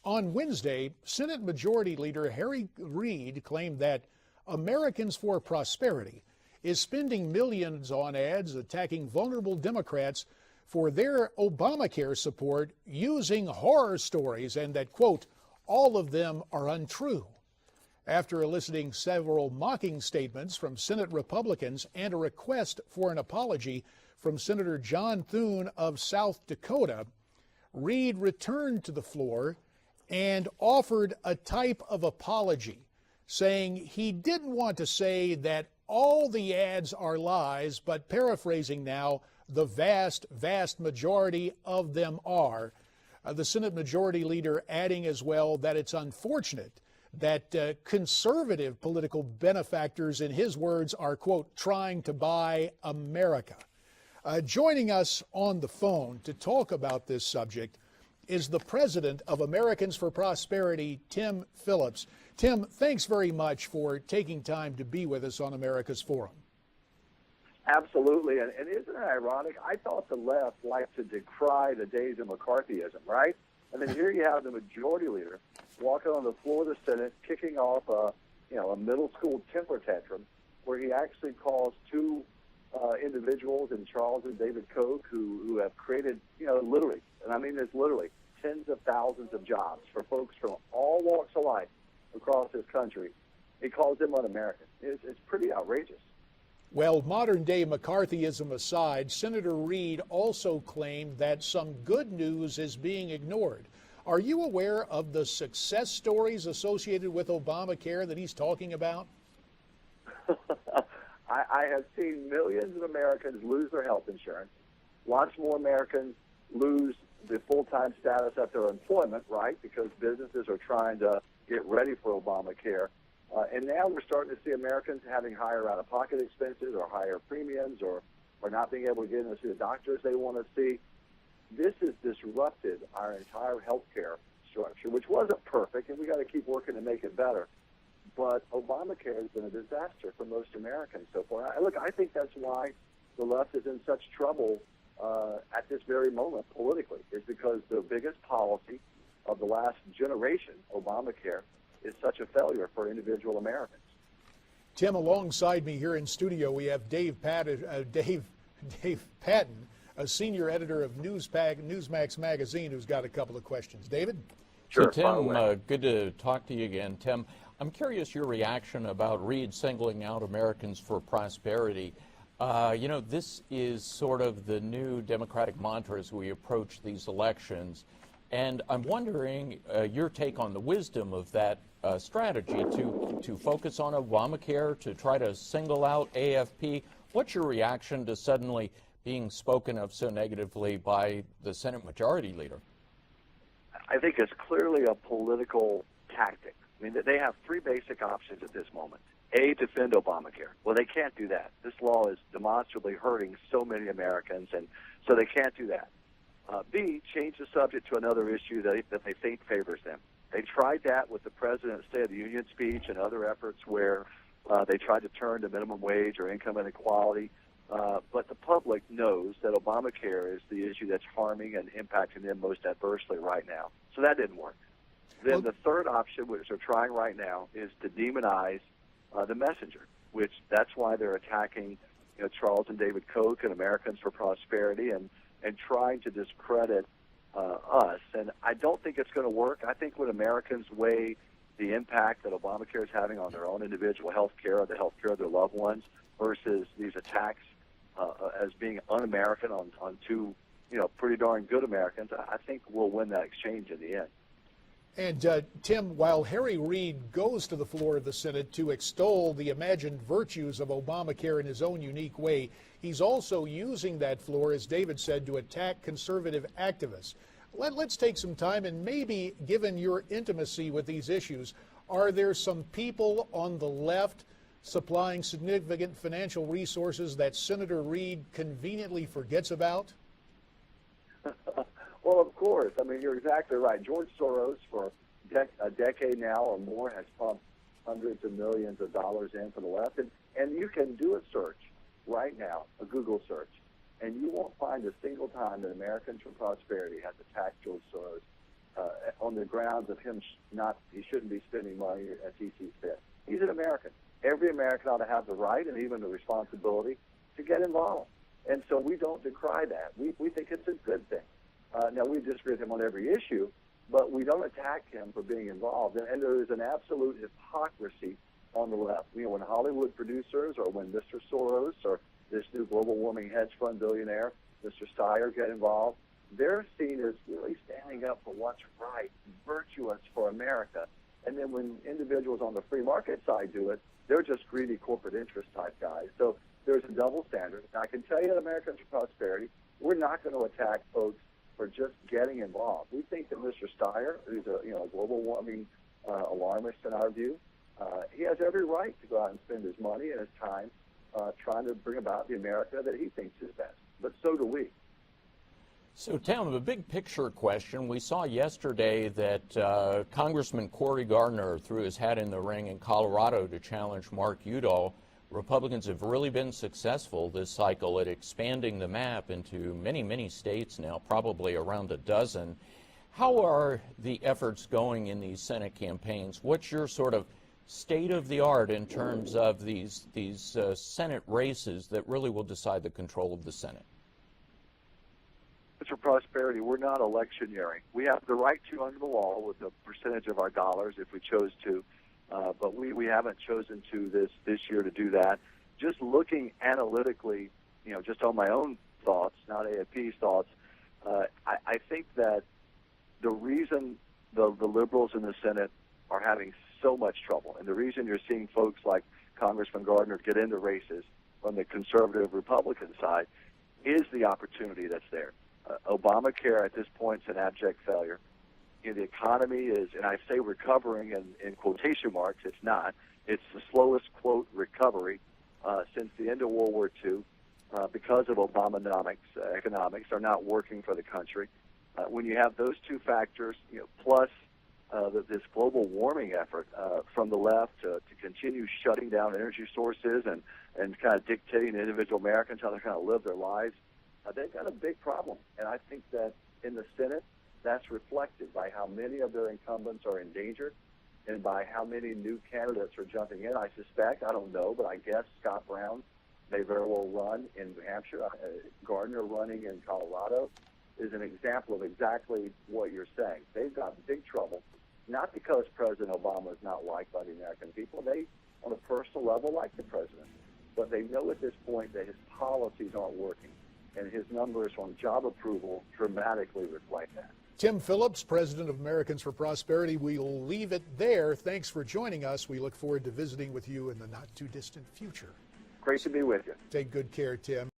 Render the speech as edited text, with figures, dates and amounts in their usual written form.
On Wednesday, Senate Majority Leader Harry Reid claimed that Americans for Prosperity is spending millions on ads attacking vulnerable Democrats for their Obamacare support using horror stories, and that, quote, all of them are untrue. After eliciting several mocking statements from Senate Republicans and a request for an apology from Senator John Thune of South Dakota, Reid returned to the floor and offered a type of apology, saying he didn't want to say that all the ads are lies, but paraphrasing now, the vast, vast majority of them are. The Senate Majority Leader adding as well that it's unfortunate that conservative political benefactors, in his words, are, quote, trying to buy America. Joining us on the phone to talk about this subject is the president of Americans for Prosperity, Tim Phillips. Tim, thanks very much for taking time to be with us on America's Forum. Absolutely, and isn't it ironic? I thought the left liked to decry the days of McCarthyism, right? And then here you have the majority leader walking on the floor of the Senate, kicking off a middle school temper tantrum, where he actually calls two individuals in Charles and David Koch who have created, literally, and I mean this literally, tens of thousands of jobs for folks from all walks of life across this country. He calls them un-American. It's pretty outrageous. Well, modern-day McCarthyism aside, Senator Reid also claimed that some good news is being ignored. Are you aware of the success stories associated with Obamacare that he's talking about? I have seen millions of Americans lose their health insurance. Lots more Americans lose the full-time status at their employment, right, because businesses are trying to get ready for Obamacare. And now we're starting to see Americans having higher out-of-pocket expenses or higher premiums or not being able to get in to see the doctors they want to see. This has disrupted our entire health care structure, which wasn't perfect, and we got to keep working to make it better. But Obamacare has been a disaster for most Americans so far. I think that's why the left is in such trouble at this very moment politically, is because the biggest policy of the last generation, Obamacare, is such a failure for individual Americans. Tim, alongside me here in studio, we have Dave Patton, a senior editor of Newsmax magazine, who's got a couple of questions. David? Sure. So, Tim, good to talk to you again. Tim, I'm curious your reaction about Reid singling out Americans for Prosperity. This is sort of the new Democratic mantra as we approach these elections. And I'm wondering your take on the wisdom of that strategy to focus on Obamacare, to try to single out AFP. What's your reaction to suddenly being spoken of so negatively by the Senate Majority Leader? I think it's clearly a political tactic. I mean, they have three basic options at this moment. A, defend Obamacare. Well, they can't do that. This law is demonstrably hurting so many Americans, and so they can't do that. B, change the subject to another issue that they think favors them. They tried that with the President's State of the Union speech and other efforts where they tried to turn to minimum wage or income inequality. But the public knows that Obamacare is the issue that's harming and impacting them most adversely right now. So that didn't work. Then the third option, which they're trying right now, is to demonize the messenger, which that's why they're attacking Charles and David Koch and Americans for Prosperity and trying to discredit us. And I don't think it's going to work. I think when Americans weigh the impact that Obamacare is having on their own individual health care or the health care of their loved ones versus these attacks as being un-American on two pretty darn good Americans, I think we'll win that exchange in the end. And Tim, while Harry Reid goes to the floor of the Senate to extol the imagined virtues of Obamacare in his own unique way, he's also using that floor, as David said, to attack conservative activists. Let's take some time and maybe, given your intimacy with these issues, are there some people on the left supplying significant financial resources that Senator Reid conveniently forgets about? Well, of course. I mean, you're exactly right. George Soros, for a decade now or more, has pumped hundreds of millions of dollars in for the left. And you can do a search right now, a Google search, and you won't find a single time that Americans for Prosperity has attacked George Soros on the grounds of he shouldn't be spending money as he sees fit. He's an American. Every American ought to have the right and even the responsibility to get involved. And so we don't decry that. We think it's a good thing. Now, we disagree with him on every issue, but we don't attack him for being involved. And there is an absolute hypocrisy on the left. When Hollywood producers or when Mr. Soros or this new global warming hedge fund billionaire, Mr. Steyer, get involved, they're seen as really standing up for what's right, virtuous for America. And then when individuals on the free market side do it, they're just greedy corporate interest type guys. So there's a double standard. And I can tell you at Americans for Prosperity, we're not going to attack folks for just getting involved. We think that Mr. Steyer, who's a global warming alarmist in our view, he has every right to go out and spend his money and his time trying to bring about the America that he thinks is best. But so do we. So, Tim, a big picture question. We saw yesterday that Congressman Cory Gardner threw his hat in the ring in Colorado to challenge Mark Udall. Republicans have really been successful this cycle at expanding the map into many, many states now, probably around a dozen. How are the efforts going in these Senate campaigns? What's your sort of state of the art in terms of these Senate races that really will decide the control of the Senate? For Prosperity, we're not electioneering. We have the right to under the law with a percentage of our dollars if we chose to, but we haven't chosen to this year to do that. Just looking analytically, just on my own thoughts, not AFP's thoughts, I think that the reason the liberals in the Senate are having so much trouble, and the reason you're seeing folks like Congressman Gardner get into races on the conservative Republican side is the opportunity that's there. Obamacare at this point is an abject failure. The economy is, and I say recovering in quotation marks, it's not. It's the slowest, quote, recovery since the end of World War II because of Obamanomics. Economics are not working for the country. When you have those two factors, plus this global warming effort from the left to continue shutting down energy sources and kind of dictating to individual Americans how they're going to live their lives, they've got a big problem. And I think that in the Senate, that's reflected by how many of their incumbents are endangered and by how many new candidates are jumping in. I suspect, I don't know, but I guess Scott Brown may very well run in New Hampshire. Gardner running in Colorado is an example of exactly what you're saying. They've got big trouble, not because President Obama is not liked by the American people. They, on a personal level, like the president. But they know at this point that his policies aren't working. And his numbers on job approval dramatically reflect that. Tim Phillips, president of Americans for Prosperity. We'll leave it there. Thanks for joining us. We look forward to visiting with you in the not-too-distant future. Great to be with you. Take good care, Tim.